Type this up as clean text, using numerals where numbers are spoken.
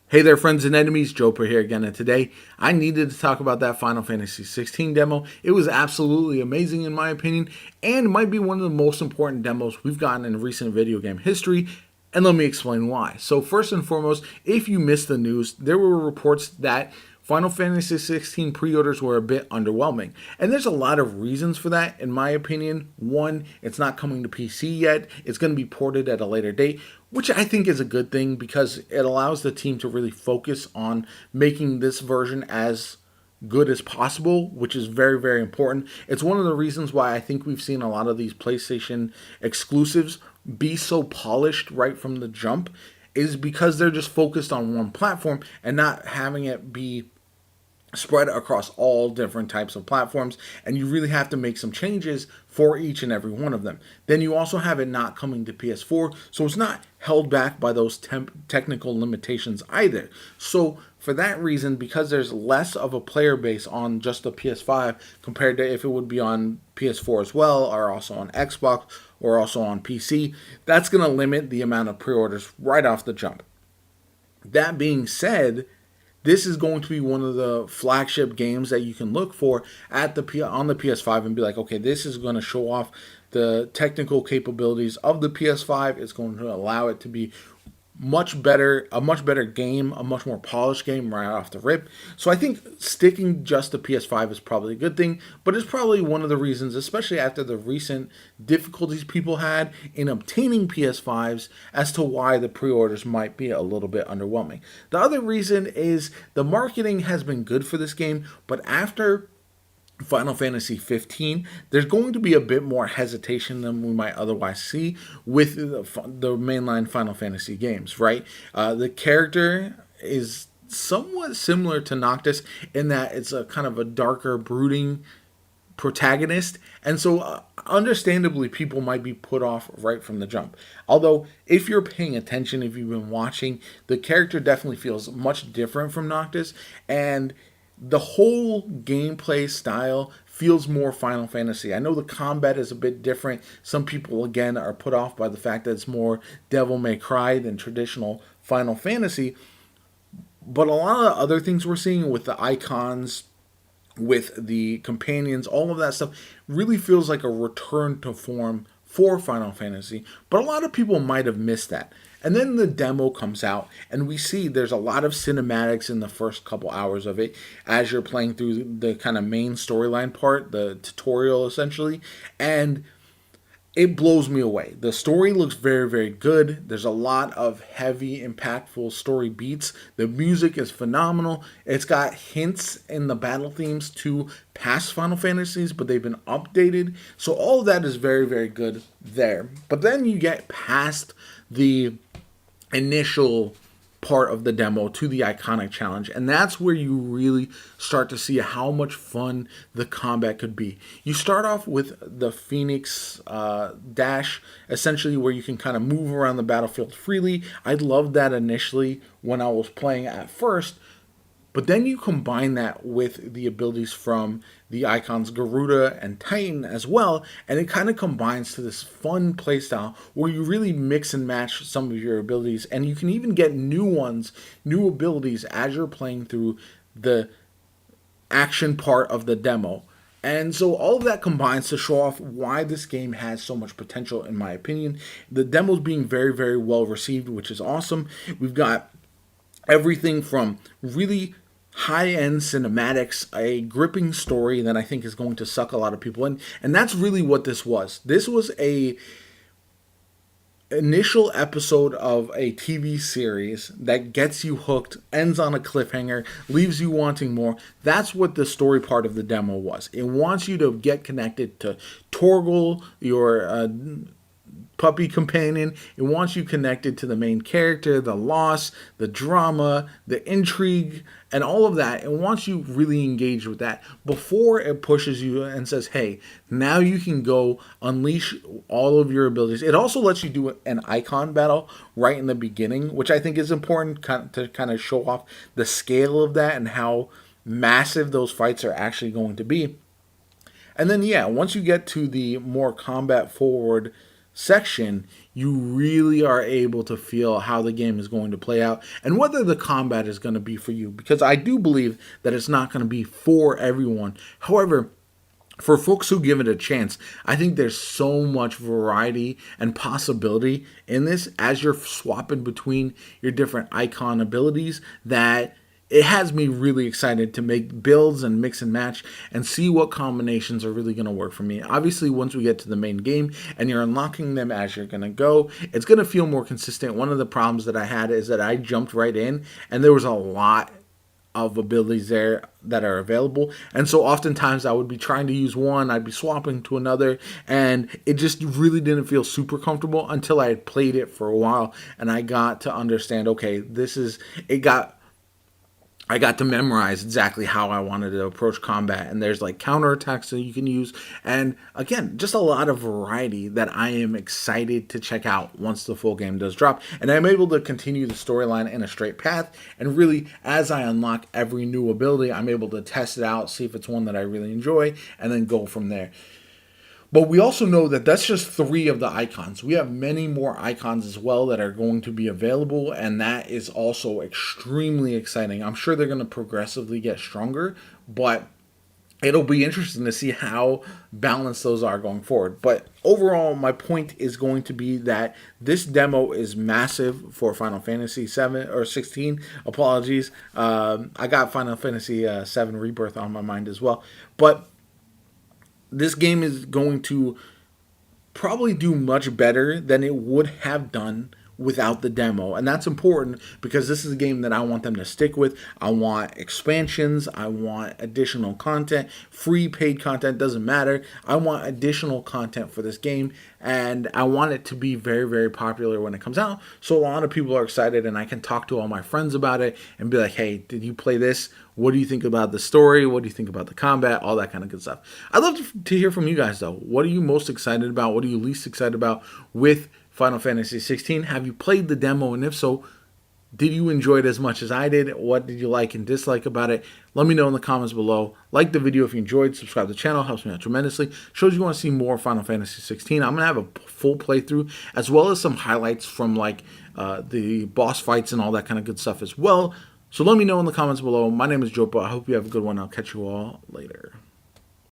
Hey there, friends and enemies. Joper here again, and today I needed to talk about that Final Fantasy 16 demo. It was absolutely amazing, in my opinion, and it might be one of the most important demos we've gotten in recent video game history. And let me explain why. So, first and foremost, if you missed the news, there were reports that Final Fantasy 16 pre-orders were a bit underwhelming. And there's a lot of reasons for that, in my opinion. One, it's not coming to PC yet. It's going to be ported at a later date, which I think is a good thing because it allows the team to really focus on making this version as good as possible, which is very, very important. It's one of the reasons why I think we've seen a lot of these PlayStation exclusives be so polished right from the jump, is because they're just focused on one platform and not having it be spread across all different types of platforms, and you really have to make some changes for each and every one of them. Then you also have it not coming to PS4, so it's not held back by those technical limitations either. So for that reason, because there's less of a player base on just the PS5 compared to if it would be on PS4 as well, or also on Xbox, or also on PC, that's going to limit the amount of pre-orders right off the jump. That being said, this is going to be one of the flagship games that you can look for on the PS5 and be like, okay, this is going to show off the technical capabilities of the PS5. It's going to allow it to be a much better game, a much more polished game right off the rip. So I think sticking just to PS5 is probably a good thing, but it's probably one of the reasons, especially after the recent difficulties people had in obtaining PS5s, as to why the pre-orders might be a little bit underwhelming. The other reason is the marketing has been good for this game, but after Final Fantasy 15, there's going to be a bit more hesitation than we might otherwise see with the mainline Final Fantasy games, right? The character is somewhat similar to Noctis in that it's a kind of a darker, brooding protagonist, and so understandably people might be put off right from the jump. Although if you're paying attention, if you've been watching, the character definitely feels much different from Noctis, and the whole gameplay style feels more Final Fantasy. I know the combat is a bit different. Some people, again, are put off by the fact that it's more Devil May Cry than traditional Final Fantasy. But a lot of the other things we're seeing with the icons, with the companions, all of that stuff really feels like a return to form for Final Fantasy. But a lot of people might have missed that. And then the demo comes out, and we see there's a lot of cinematics in the first couple hours of it as you're playing through the kind of main storyline part, the tutorial essentially. And it blows me away. The story looks very, very good. There's a lot of heavy, impactful story beats. The music is phenomenal. It's got hints in the battle themes to past Final Fantasies, but they've been updated. So all of that is very, very good there. But then you get past the initial part of the demo to the iconic challenge, and that's where you really start to see how much fun the combat could be. You start off with the Phoenix dash, essentially, where you can kind of move around the battlefield freely. I loved that initially when I was playing at first, but then you combine that with the abilities from the icons Garuda and Titan as well, and it kind of combines to this fun playstyle where you really mix and match some of your abilities, and you can even get new abilities as you're playing through the action part of the demo. And so all of that combines to show off why this game has so much potential, in my opinion. The demo's being very, very well received, which is awesome. We've got everything from really high-end cinematics, a gripping story that I think is going to suck a lot of people in, and that's really what this was. This was a initial episode of a TV series that gets you hooked, ends on a cliffhanger, leaves you wanting more. That's what the story part of the demo was. It wants you to get connected to Torgal, your puppy companion. It wants you connected to the main character, the loss, the drama, the intrigue, and all of that. It wants you really engaged with that before it pushes you and says, hey, now you can go unleash all of your abilities. It also lets you do an icon battle right in the beginning, which I think is important to kind of show off the scale of that and how massive those fights are actually going to be. And then, yeah, once you get to the more combat forward section, you really are able to feel how the game is going to play out and whether the combat is going to be for you. Because I do believe that it's not going to be for everyone. However, for folks who give it a chance, I think there's so much variety and possibility in this as you're swapping between your different icon abilities that it has me really excited to make builds and mix and match and see what combinations are really going to work for me. Obviously, once we get to the main game and you're unlocking them as you're going to go, it's going to feel more consistent. One of the problems that I had is that I jumped right in and there was a lot of abilities there that are available, and so oftentimes I would be trying to use one, I'd be swapping to another, and it just really didn't feel super comfortable until I had played it for a while and I got to understand, okay, I got to memorize exactly how I wanted to approach combat, and there's like counterattacks that you can use, and again, just a lot of variety that I am excited to check out once the full game does drop, and I'm able to continue the storyline in a straight path, and really, as I unlock every new ability, I'm able to test it out, see if it's one that I really enjoy, and then go from there. But we also know that that's just 3 of the icons. We have many more icons as well that are going to be available, and that is also extremely exciting. I'm sure they're going to progressively get stronger, but it'll be interesting to see how balanced those are going forward. But overall, my point is going to be that this demo is massive for Final Fantasy 7 or 16. Apologies. I got Final Fantasy 7 Rebirth on my mind as well. But this game is going to probably do much better than it would have done without the demo. And that's important because this is a game that I want them to stick with. I want expansions. I want additional content. Free, paid content, doesn't matter. I want additional content for this game. And I want it to be very, very popular when it comes out. So a lot of people are excited and I can talk to all my friends about it and be like, hey, did you play this? What do you think about the story? What do you think about the combat? All that kind of good stuff. I'd love to hear from you guys, though. What are you most excited about? What are you least excited about with Final Fantasy 16? Have you played the demo? And if so, did you enjoy it as much as I did? What did you like and dislike about it? Let me know in the comments below. Like the video if you enjoyed. Subscribe to the channel. Helps me out tremendously. Shows you want to see more Final Fantasy 16. I'm going to have a full playthrough as well as some highlights from like the boss fights and all that kind of good stuff as well. So let me know in the comments below. My name is Jopa. I hope you have a good one. I'll catch you all later.